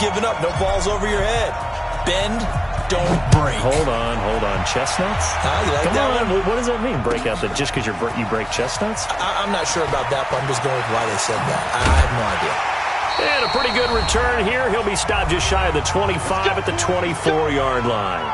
giving up. No balls over your head. Bend, don't break. Hold on. Chestnuts? You like Come that on. one? What does that mean, break out? That just because you break chestnuts? I'm not sure about that, but I'm just going with why they said that. I have no idea. And a pretty good return here. He'll be stopped just shy of the 25 at the 24-yard line.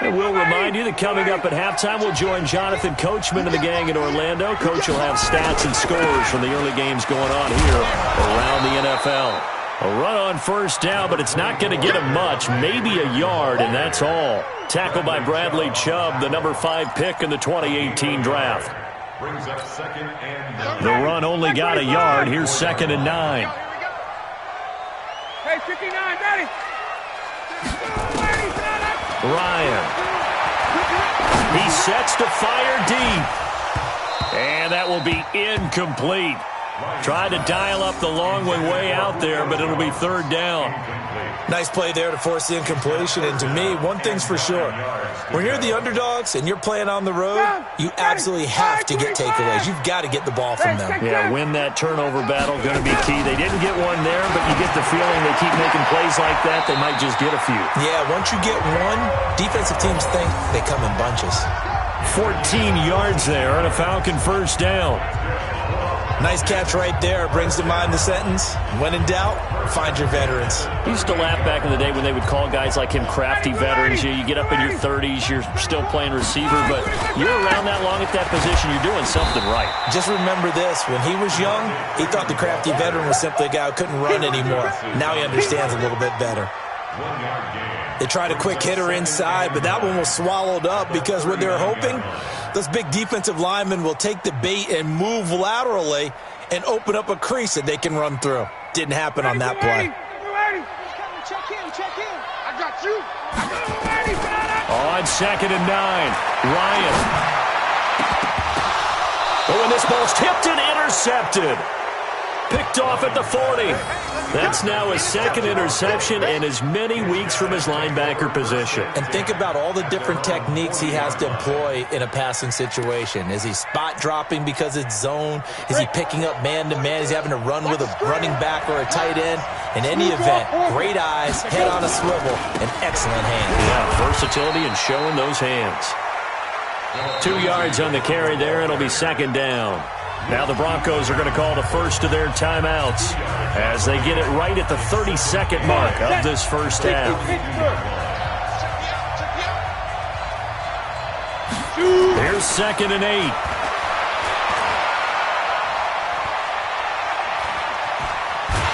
And we'll remind you that coming up at halftime, we'll join Jonathan Coachman and the gang in Orlando. Coach will have stats and scores from the early games going on here around the NFL. A run on first down, but it's not going to get him much, maybe a yard, and that's all. Tackled by Bradley Chubb, the number 5 pick in the 2018 draft. The run only got a yard. Here's 2nd and 9. Hey, 59, Daddy. Ryan. He sets to fire deep. And that will be incomplete. Tried to dial up the long way out there, but it'll be 3rd down. Nice play there to force the incompletion. And to me, one thing's for sure. When you're the underdogs and you're playing on the road, you absolutely have to get takeaways. You've got to get the ball from them. Yeah, win that turnover battle, going to be key. They didn't get one there, but you get the feeling they keep making plays like that, they might just get a few. Yeah, once you get one, defensive teams think they come in bunches. 14 yards there and a Falcon first down. Nice catch right there. Brings to mind the sentence, when in doubt, find your veterans. I used to laugh back in the day when they would call guys like him crafty veterans. You get up in your 30s, you're still playing receiver, but you're around that long at that position, you're doing something right. Just remember this. When he was young, he thought the crafty veteran was simply a guy who couldn't run anymore. Now he understands a little bit better. They tried a quick hitter inside, but that one was swallowed up because what they're hoping, those big defensive linemen will take the bait and move laterally and open up a crease that they can run through. Didn't happen on that play. Check in. I got you. On 2nd and 9, Ryan. Oh, and this ball's tipped and intercepted. Picked off at the 40. That's now his 2nd interception and as many weeks from his linebacker position. And think about all the different techniques he has to employ in a passing situation. Is he spot dropping because it's zone? Is he picking up man-to-man? Is he having to run with a running back or a tight end? In any event, great eyes, head on a swivel, and excellent hands. Yeah, versatility and showing those hands. 2 yards on the carry there. It'll be 2nd down. Now the Broncos are going to call the first of their timeouts as they get it right at the 32nd mark of this first half. Here's 2nd and 8.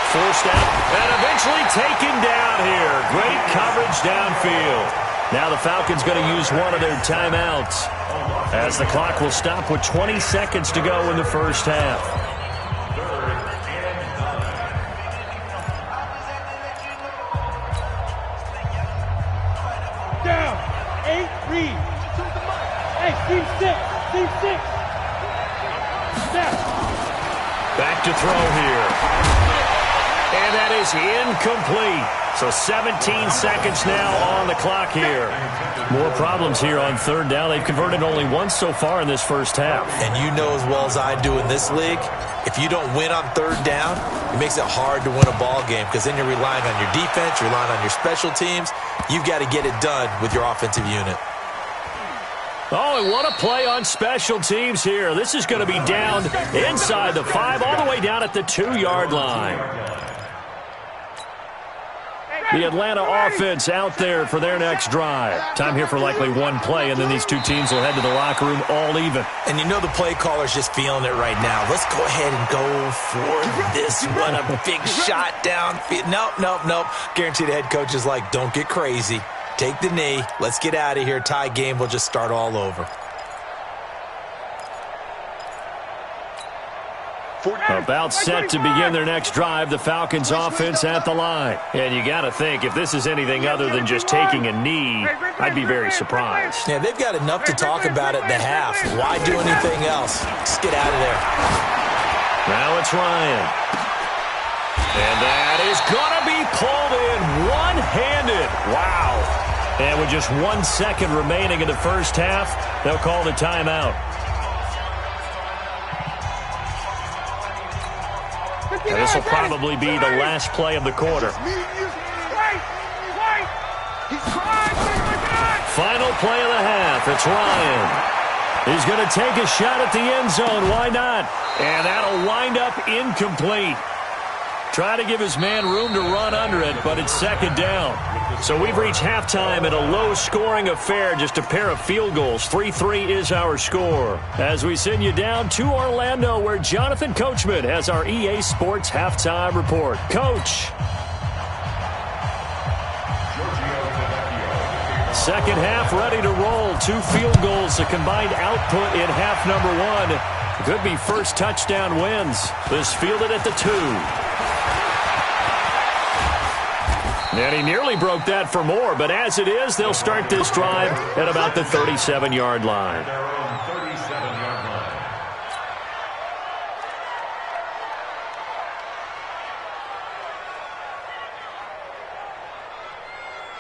Forced out and eventually taken down here. Great coverage downfield. Now the Falcons going to use one of their timeouts as the clock will stop with 20 seconds to go in the first half. Down. 8, read. Hey, team 6. Step. Back to throw here. And that is incomplete. So 17 seconds now on the clock here. More problems here on 3rd down. They've converted only once so far in this first half. And you know as well as I do in this league, if you don't win on 3rd down, it makes it hard to win a ball game because then you're relying on your defense, you're relying on your special teams. You've got to get it done with your offensive unit. Oh, and what a play on special teams here. This is going to be down inside the 5, all the way down at the 2-yard line. The Atlanta offense out there for their next drive. Time here for likely one play, and then these two teams will head to the locker room all even. And you know the play caller's just feeling it right now. Let's go ahead and go for this one. A big shot downfield. Nope. Guarantee the head coach is like, don't get crazy. Take the knee. Let's get out of here. Tie game. We'll just start all over. About set to begin their next drive, the Falcons offense at the line. And you got to think, if this is anything other than just taking a knee, I'd be very surprised. Yeah, they've got enough to talk about at the half. Why do anything else? Just get out of there. Now it's Ryan. And that is going to be pulled in one-handed. Wow. And with just 1 second remaining in the first half, they'll call the timeout. And this will probably be the last play of the quarter. Final play of the half. It's Ryan. He's going to take a shot at the end zone. Why not? And that'll wind up incomplete. Try to give his man room to run under it, but it's second down. So we've reached halftime in a low-scoring affair, just a pair of field goals. 3-3 is our score. As we send you down to Orlando, where Jonathan Coachman has our EA Sports halftime report. Coach. Second half ready to roll. 2 field goals, a combined output in half number 1. Could be first touchdown wins. This fielded at the 2. And he nearly broke that for more, but as it is, they'll start this drive at about the 37-yard line.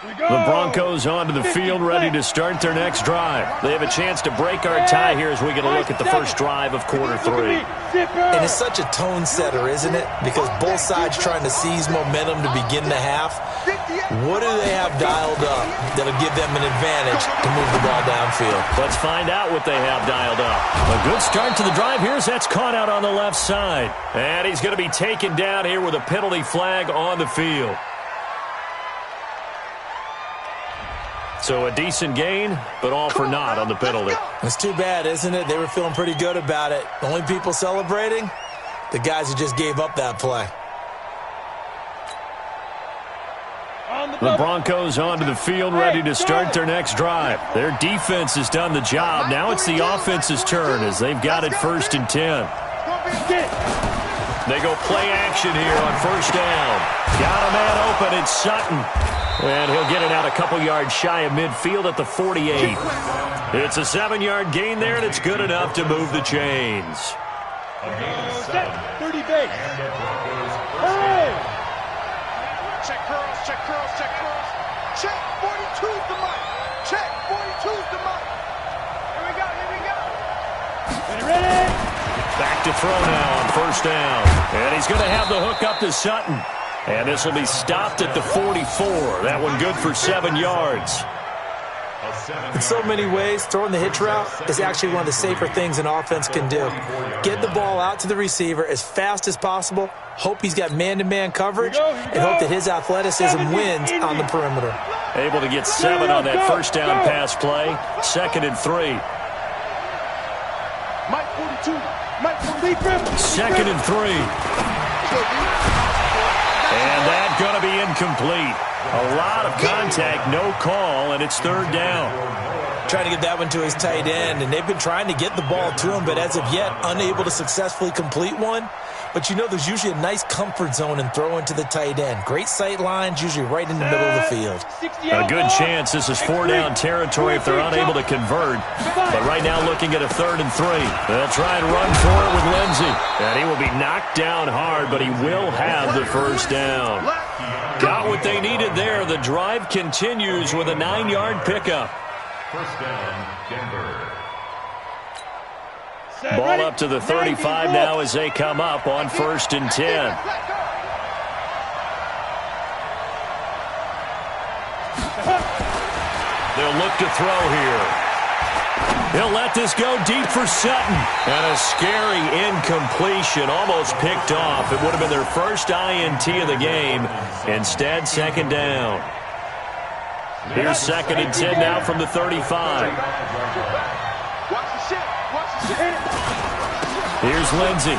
The Broncos onto the field, ready to start their next drive. They have a chance to break our tie here as we get a look at the first drive of quarter 3. And it's such a tone setter, isn't it? Because both sides trying to seize momentum to begin the half. What do they have dialed up that'll give them an advantage to move the ball downfield? Let's find out what they have dialed up. A good start to the drive here as that's caught out on the left side. And he's going to be taken down here with a penalty flag on the field. So a decent gain, but all for naught on the penalty. It's too bad, isn't it? They were feeling pretty good about it. The only people celebrating, the guys who just gave up that play. The Broncos onto the field, ready to start their next drive. Their defense has done the job. Now it's the offense's turn as they've got it 1st and 10. They go play action here on first down. Got a man open. It's Sutton. And he'll get it out a couple yards shy of midfield at the 48. It's a 7-yard gain there, and it's good enough to move the chains. Set 30 base. Hurry! Check curls, check curls, check curls. Check 42's the mark. Check 42's the mark. Here we go, here we go. Ready? Back to throw now on first down. And he's going to have the hook up to Sutton. And this will be stopped at the 44. That one good for 7 yards. In so many ways, throwing the hitch route is actually one of the safer things an offense can do. Get the ball out to the receiver as fast as possible, hope he's got man-to-man coverage, and hope that his athleticism wins on the perimeter. Able to get 7 on that first down pass play. 2nd and 3. Mike 42. Mike 42. 2nd and 3. And that's going to be incomplete. A lot of contact, no call, and it's 3rd down. Trying to get that one to his tight end, and they've been trying to get the ball to him, but as of yet, unable to successfully complete one. But you know there's usually a nice comfort zone in throwing to the tight end. Great sight lines, usually right in the middle of the field. A good chance this is 4-down territory if they're unable to convert. But right now looking at a 3rd and 3. They'll try and run for it with Lindsey. And he will be knocked down hard, but he will have the first down. Got what they needed there. The drive continues with a 9-yard pickup. First down, Denver. Ball up to the 35 now as they come up on 1st and 10. They'll look to throw here. He'll let this go deep for Sutton. And a scary incompletion, almost picked off. It would have been their first INT of the game. Instead, 2nd down. Here's 2nd and 10 now from the 35. Here's Lindsey.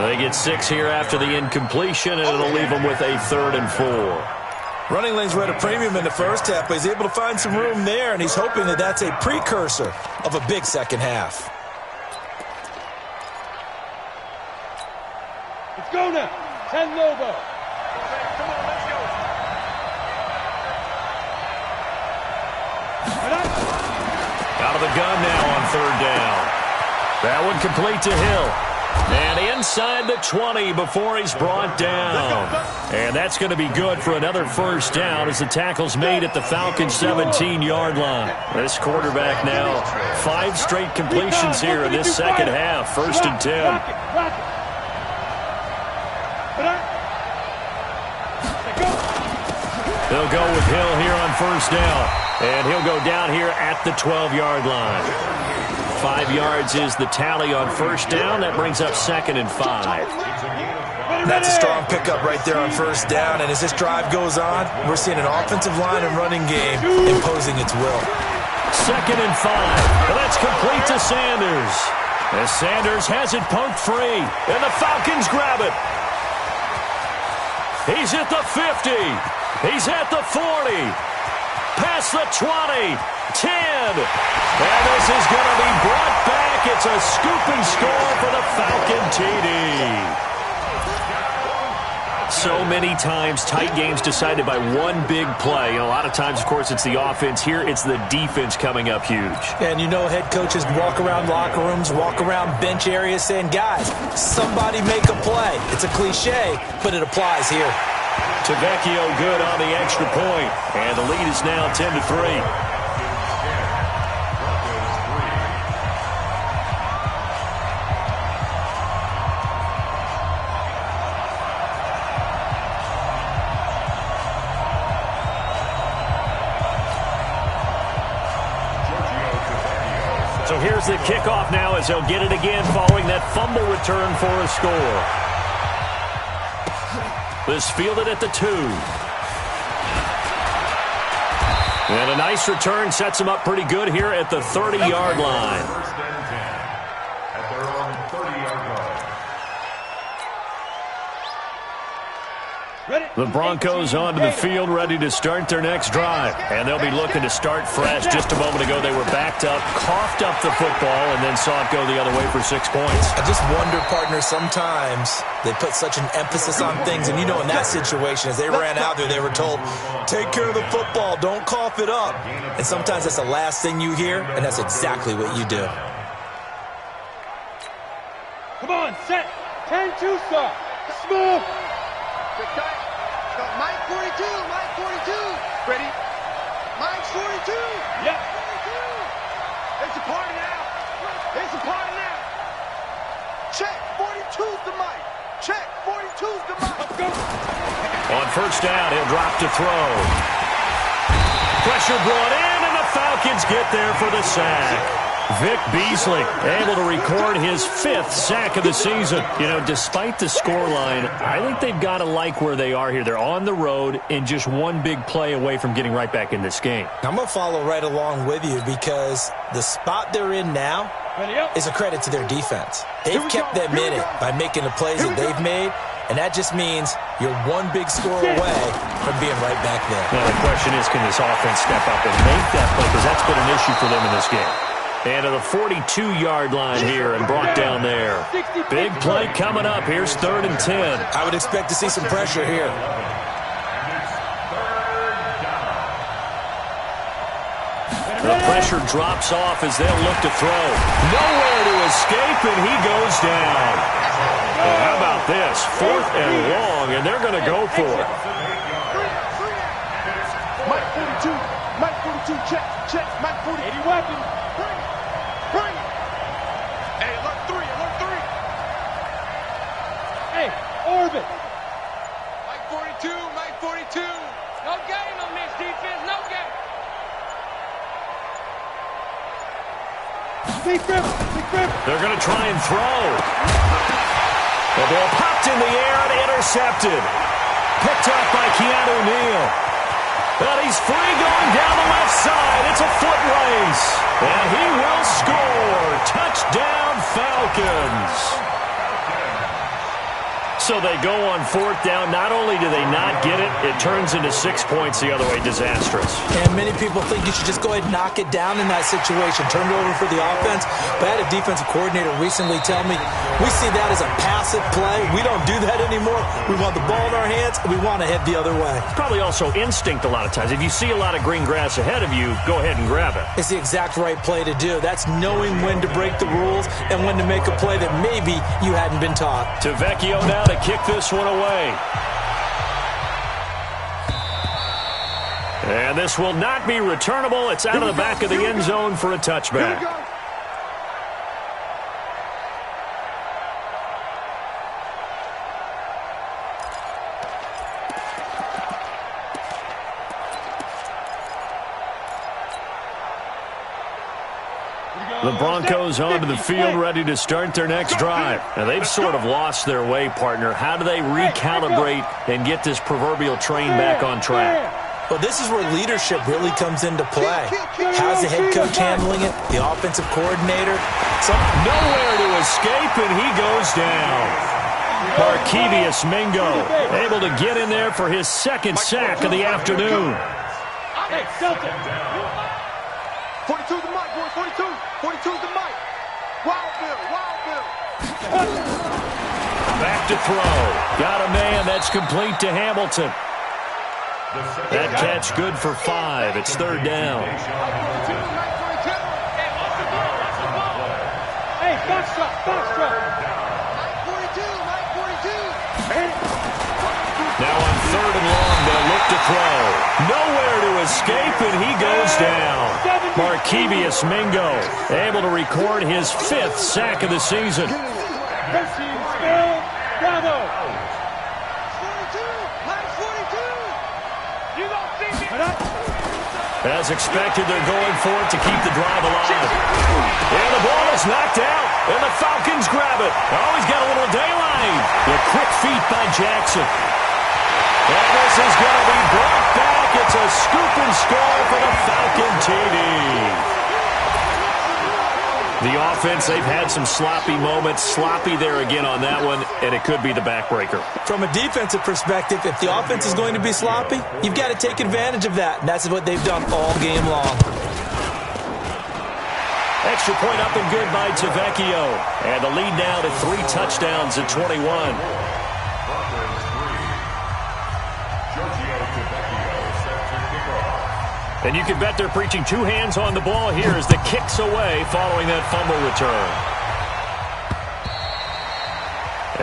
They get 6 here after the incompletion, and it'll leave them with a 3rd and 4. Running lanes were at a premium in the first half, but he's able to find some room there, and he's hoping that that's a precursor of a big second half. Let's go now. 10 Lobo. Come on, let's go. Out of the gun now on 3rd down. That one complete to Hill. And inside the 20 before he's brought down. And that's going to be good for another first down as the tackle's made at the Falcons' 17-yard line. This quarterback now 5 straight completions here in this second half. 1st and 10. They'll go with Hill here on 1st down. And he'll go down here at the 12-yard line. 5 yards is the tally on 1st down. That brings up 2nd and 5. That's a strong pickup right there on 1st down. And as this drive goes on, we're seeing an offensive line and running game imposing its will. 2nd and 5. And that's complete to Sanders. As Sanders has it poked free. And the Falcons grab it. He's at the 50. He's at the 40. Past the 20. 10. And this is going to be brought back. It's a scoop and score for the Falcon TD. So many times, tight games decided by one big play. A lot of times, of course, it's the offense. Here, it's the defense coming up huge. And you know head coaches walk around locker rooms, walk around bench areas saying, guys, somebody make a play. It's a cliche, but it applies here. Tavecchio good on the extra point. And the lead is now 10-3. So here's the kickoff now as they'll get it again following that fumble return for a score. This fielded at the 2. And a nice return sets him up pretty good here at the 30-yard line. First and 10 at their own 30-yard line. The Broncos onto the field ready to start their next drive. And they'll be looking to start fresh. Just a moment ago, they were backed up, coughed up the football, and then saw it go the other way for 6 points. I just wonder, partner, sometimes they put such an emphasis on things. And, you know, in that situation, as they ran out there, they were told, take care of the football, don't cough it up. And sometimes that's the last thing you hear, and that's exactly what you do. Come on, set. 10-2, sir. Smooth. Mike 42, Mike 42. Ready? Mike 42. Yep. 42. It's a party now. It's a party now. Check, 42's the Mike. Check, 42's the Mike. Let's go. On 1st down, he'll drop to throw. Pressure brought in, and the Falcons get there for the sack. Vic Beasley able to record his 5th sack of the season. You know, despite the scoreline, I think they've got to like where they are here. They're on the road and just one big play away from getting right back in this game. I'm going to follow right along with you because the spot they're in now is a credit to their defense. They've kept them in it by making the plays that they've made, and that just means you're one big score away from being right back there. Now, the question is, can this offense step up and make that play? Because that's been an issue for them in this game. And to the 42-yard line here and brought down there. Big play coming up. Here's 3rd and 10. I would expect to see some pressure here. The pressure drops off as they'll look to throw. Nowhere to escape, and he goes down. Well, how about this? 4th and long, and they're going to go for it. Mike 42. Mike 42. Check. Check. Mike 40. 80 weapons. Bring it. Hey, alert 3, alert 3. Hey, orbit. Mike 42, Mike 42. No game on this defense, no game. Big grip. They're going to try and throw. The ball popped in the air and intercepted. Picked up by Keanu Neal. And he's free going down the left side. It's a foot race. And he will score. Touchdown, Falcons. So they go on fourth down. Not only do they not get it, it turns into 6 points the other way. Disastrous. And many people think you should just go ahead and knock it down in that situation. Turn it over for the offense. But I had a defensive coordinator recently tell me, we see that as a passive play. We don't do that anymore. We want the ball in our hands, and we want to head the other way. Probably also instinct a lot of times. If you see a lot of green grass ahead of you, go ahead and grab it. It's the exact right play to do. That's knowing when to break the rules and when to make a play that maybe you hadn't been taught. To Vecchio now to kick this one away. And this will not be returnable. It's out of the back of the end zone for a touchback. The Broncos onto the field, ready to start their next drive. Now, they've sort of lost their way, partner. How do they recalibrate and get this proverbial train back on track? Well, this is where leadership really comes into play. How's the head coach handling it? The offensive coordinator? Nowhere to escape, and he goes down. Markevius Mingo able to get in there for his second sack of the afternoon. Hey, Delta. 42's the mic, boys. 42. 42's the mic. Wild Bill. Wild Bill. Back to throw. Got a man. That's complete to Hamilton. That catch good for 5. It's third down. Hey, box truck. Box truck. Mike 42. Mike 42. Now on third and long, they'll look to throw. Nowhere to escape, and he goes down. Markevius Mingo able to record his 5th sack of the season. Bravo. 42. Mike 42. You don't see me. As expected, they're going for it to keep the drive alive. And the ball is knocked out, and the Falcons grab it. Oh, he's got a little daylight. The quick feet by Jackson. And this is going to be brought back. It's a scoop and score for the Falcon TD. The offense, they've had some sloppy moments. Sloppy there again on that one, and it could be the backbreaker. From a defensive perspective, if the offense is going to be sloppy, you've got to take advantage of that, and that's what they've done all game long. Extra point up and good by Tavecchio. And the lead now to 3 touchdowns at 21. And you can bet they're preaching 2 hands on the ball here as the kick's away following that fumble return.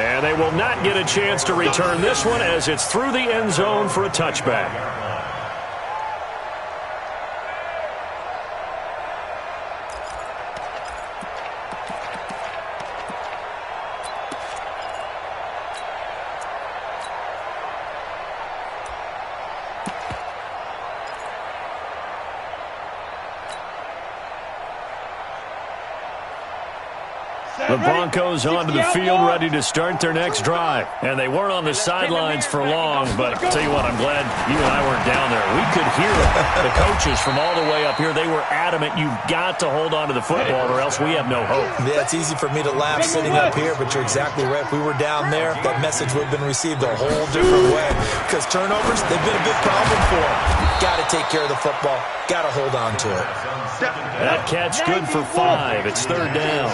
And they will not get a chance to return this one as it's through the end zone for a touchback. The Broncos onto the field, ready to start their next drive. And they weren't on the sidelines for long, but I'll tell you what, I'm glad you and I weren't down there. We could hear the coaches from all the way up here. They were adamant, you've got to hold on to the football or else we have no hope. Yeah, it's easy for me to laugh sitting up here, but you're exactly right. If we were down there, that message would have been received a whole different way. Because turnovers, they've been a big problem for them. Got to take care of the football. Got to hold on to it. That catch good for 5. It's third down.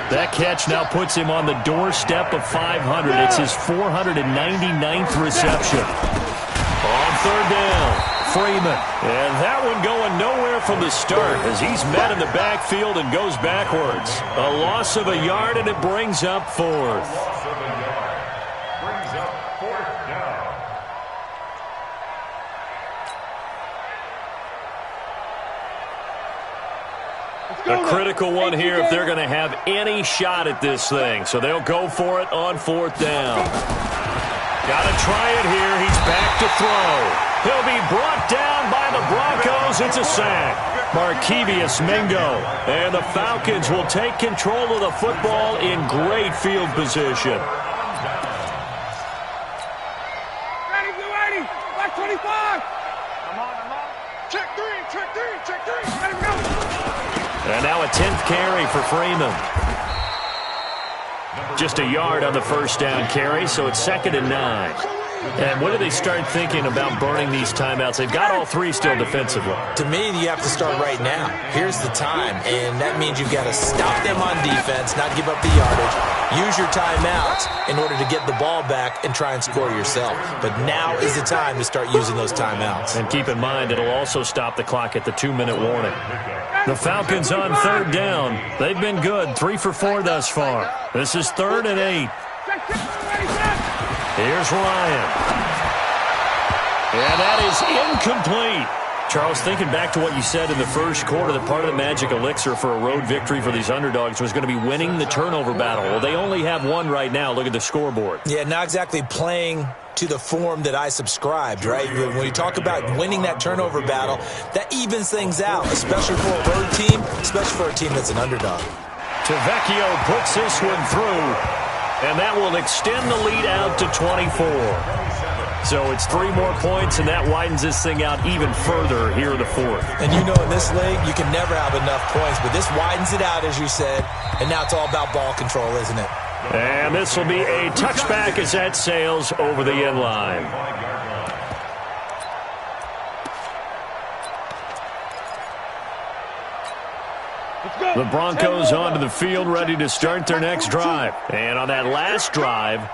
That catch now puts him on the doorstep of 500. It's his 499th reception. On third down, Freeman. And that one going nowhere from the start as he's met in the backfield and goes backwards. A loss of a yard, and it brings up 4th. Brings up 4th down. A critical one here if they're going to have any shot at this thing. So they'll go for it on 4th down. Got to try it here. He's back to throw. He'll be brought down by the Broncos. It's a sack. Markevius Mingo. And the Falcons will take control of the football in great field position. Ready, get ready. Back 25. I'm on. Check 3, check 3, check 3. Let him go. And now a 10th carry for Freeman. Number Just a yard on the first down carry, so it's 2nd and 9. And when do they start thinking about burning these timeouts? They've got all 3 still defensively. To me, you have to start right now. Here's the time, and that means you've got to stop them on defense, not give up the yardage, use your timeouts in order to get the ball back and try and score yourself. But now is the time to start using those timeouts. And keep in mind, it'll also stop the clock at the 2-minute warning. The Falcons on 3rd down. They've been good, 3 for 4 thus far. This is 3rd and 8. Here's Ryan. And that is incomplete. Charles, thinking back to what you said in the first quarter, that part of the magic elixir for a road victory for these underdogs was going to be winning the turnover battle. Well, they only have one right now. Look at the scoreboard. Yeah, not exactly playing to the form that I subscribed, right? When you talk about winning that turnover battle, that evens things out, especially for a road team, especially for a team that's an underdog. Tavecchio puts this one through, and that will extend the lead out to 24. So it's 3 more points, and that widens this thing out even further here in the 4th. And you know in this league, you can never have enough points, but this widens it out, as you said, and now it's all about ball control, isn't it? And this will be a touchback as that sails over the end line. The Broncos onto the field, ready to start their next drive. And on that last drive,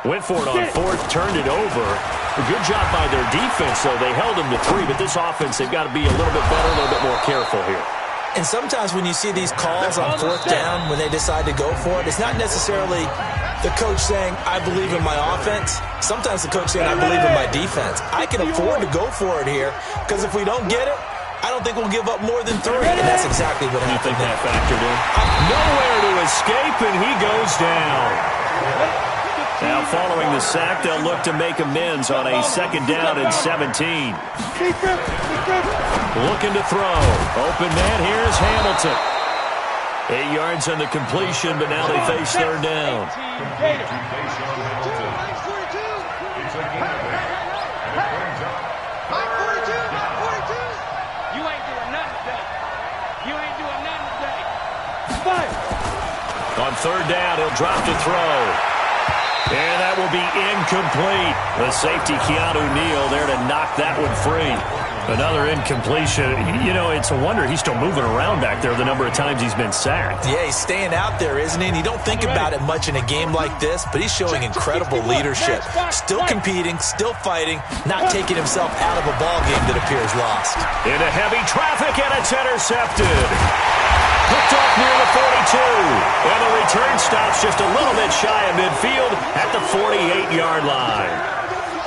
went for it on 4th, turned it over. A good job by their defense, though. They held them to 3, but this offense, they've got to be a little bit better, a little bit more careful here. And sometimes when you see these calls on 4th down, when they decide to go for it, it's not necessarily the coach saying, I believe in my offense. Sometimes the coach saying, I believe in my defense. I can afford to go for it here, because if we don't get it, I don't think we'll give up more than 3, and that's exactly what happened. You think that factored in? Nowhere to escape, and he goes down. Now, following the sack, they'll look to make amends on a 2nd down and 17. Looking to throw. Open man, here's Hamilton. 8 yards on the completion, but now they face 3rd down. On 3rd down, he'll drop to throw. And that will be incomplete. The safety, Keanu Neal, there to knock that one free. Another incompletion. You know, it's a wonder he's still moving around back there the number of times he's been sacked. Yeah, he's staying out there, isn't he? And you don't think about it much in a game like this, but he's showing incredible leadership. Still competing, still fighting, not taking himself out of a ball game that appears lost. Into heavy traffic, and it's intercepted. Picked off near the 42. And the return stops just a little bit shy of midfield at the 48-yard line.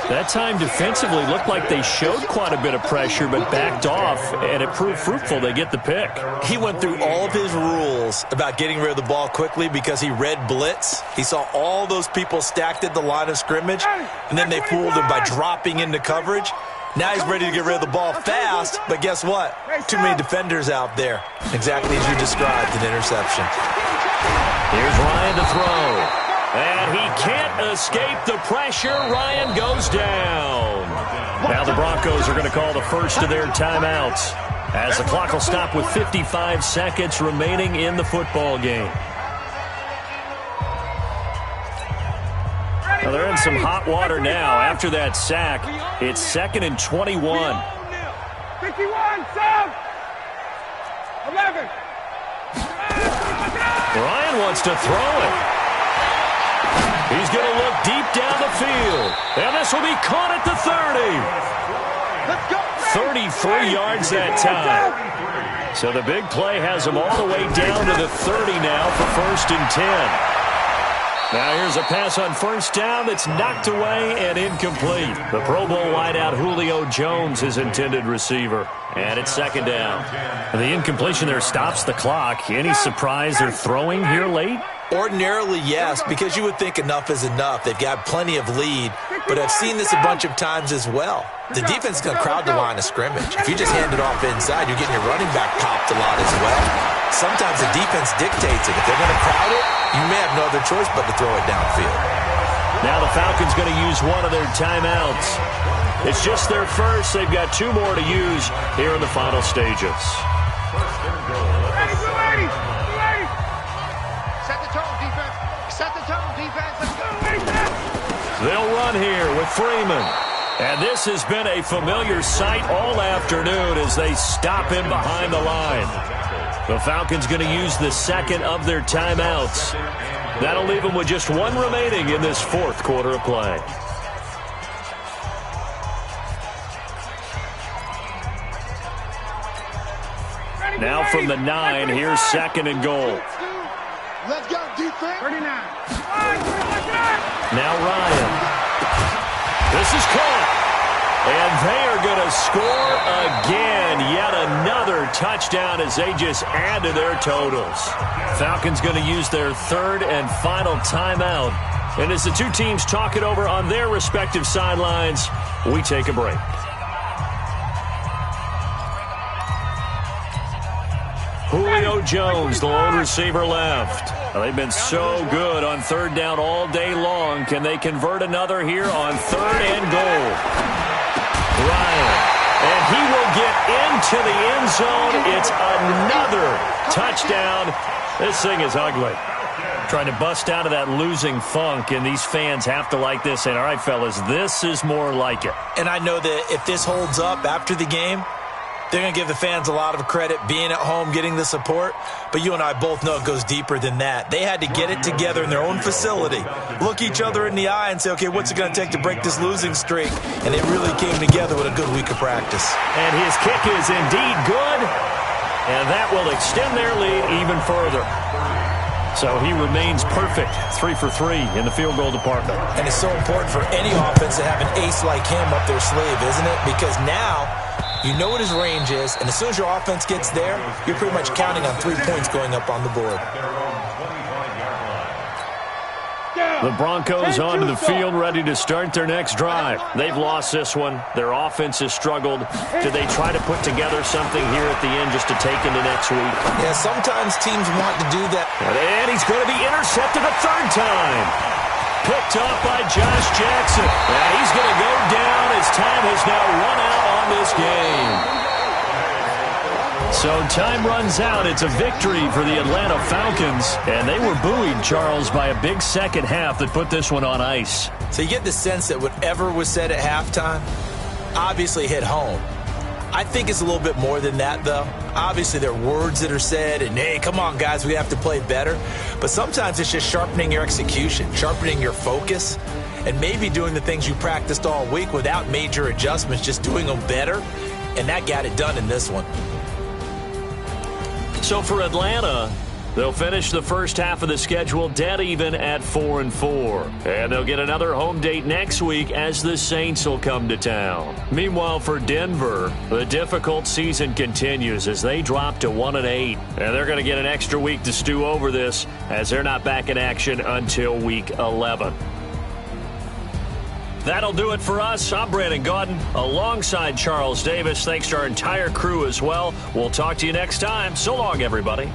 That time defensively looked like they showed quite a bit of pressure but backed off, and it proved fruitful. They get the pick. He went through all of his rules about getting rid of the ball quickly because he read blitz. He saw all those people stacked at the line of scrimmage, and then they fooled him by dropping into coverage. Now he's ready to get rid of the ball fast, but guess what? Too many defenders out there. Exactly as you described, an interception. Here's Ryan to throw. And he can't escape the pressure. Ryan goes down. Now the Broncos are going to call the first of their timeouts, as the clock will stop with 55 seconds remaining in the football game. Now they're in some hot water now. After that sack, it's 2nd and 21. 51, Sam! 11. Ryan wants to throw it. He's going to look deep down the field. And this will be caught at the 30. 33 yards that time. So the big play has him all the way down to the 30 now for 1st and 10. Now here's a pass on 1st down that's knocked away and incomplete. The Pro Bowl wideout Julio Jones, his intended receiver. And it's 2nd down. And the incompletion there stops the clock. Any surprise they're throwing here late? Ordinarily, yes, because you would think enough is enough. They've got plenty of lead, but I've seen this a bunch of times as well. The defense is going to crowd the line of scrimmage. If you just hand it off inside, you're getting your running back popped a lot as well. Sometimes the defense dictates it. If they're going to crowd it, you may have no other choice but to throw it downfield. Now the Falcons going to use one of their timeouts. It's just their first. They've got 2 more to use here in the final stages. Set the tone, defense. Let's go. They'll run here with Freeman. And this has been a familiar sight all afternoon as they stop him behind the line. The Falcons going to use the second of their timeouts. That'll leave them with just one remaining in this fourth quarter of play. Now from the 9, here's second and goal. Let's go, defense. 39. Now Ryan. This is caught. And they are going to score again. Yet another touchdown as they just add to their totals. Falcons going to use their third and final timeout. And as the two teams talk it over on their respective sidelines, we take a break. Julio Jones, the lone receiver left. Well, they've been so good on third down all day long. Can they convert another here on third and goal? Ryan, and he will get into the end zone. It's another touchdown. This thing is ugly. Trying to bust out of that losing funk, and these fans have to like this. And all right, fellas, this is more like it. And I know that if this holds up after the game, they're going to give the fans a lot of credit being at home, getting the support. But you and I both know it goes deeper than that. They had to get it together in their own facility, look each other in the eye and say, okay, what's it going to take to break this losing streak? And they really came together with a good week of practice. And his kick is indeed good, and that will extend their lead even further. So he remains perfect, 3 for 3 in the field goal department. And it's so important for any offense to have an ace like him up their sleeve, isn't it? Because now you know what his range is, and as soon as your offense gets there, you're pretty much counting on 3 points going up on the board. The Broncos onto the field, ready to start their next drive. They've lost this one. Their offense has struggled. Do they try to put together something here at the end just to take into next week? Yeah, sometimes teams want to do that. And he's going to be intercepted a third time. Picked up by Josh Jackson. And he's going to go down as time has now run out on this game. So time runs out. It's a victory for the Atlanta Falcons. And they were buoyed, Charles, by a big second half that put this one on ice. So you get the sense that whatever was said at halftime obviously hit home. I think it's a little bit more than that, though. Obviously, there are words that are said, and, hey, come on, guys, we have to play better. But sometimes it's just sharpening your execution, sharpening your focus, and maybe doing the things you practiced all week without major adjustments, just doing them better. And that got it done in this one. So for Atlanta, they'll finish the first half of the schedule dead even at 4-4. And they'll get another home date next week as the Saints will come to town. Meanwhile, for Denver, the difficult season continues as they drop to 1-8. And they're going to get an extra week to stew over this as they're not back in action until week 11. That'll do it for us. I'm Brandon Gaudin alongside Charles Davis. Thanks to our entire crew as well. We'll talk to you next time. So long, everybody.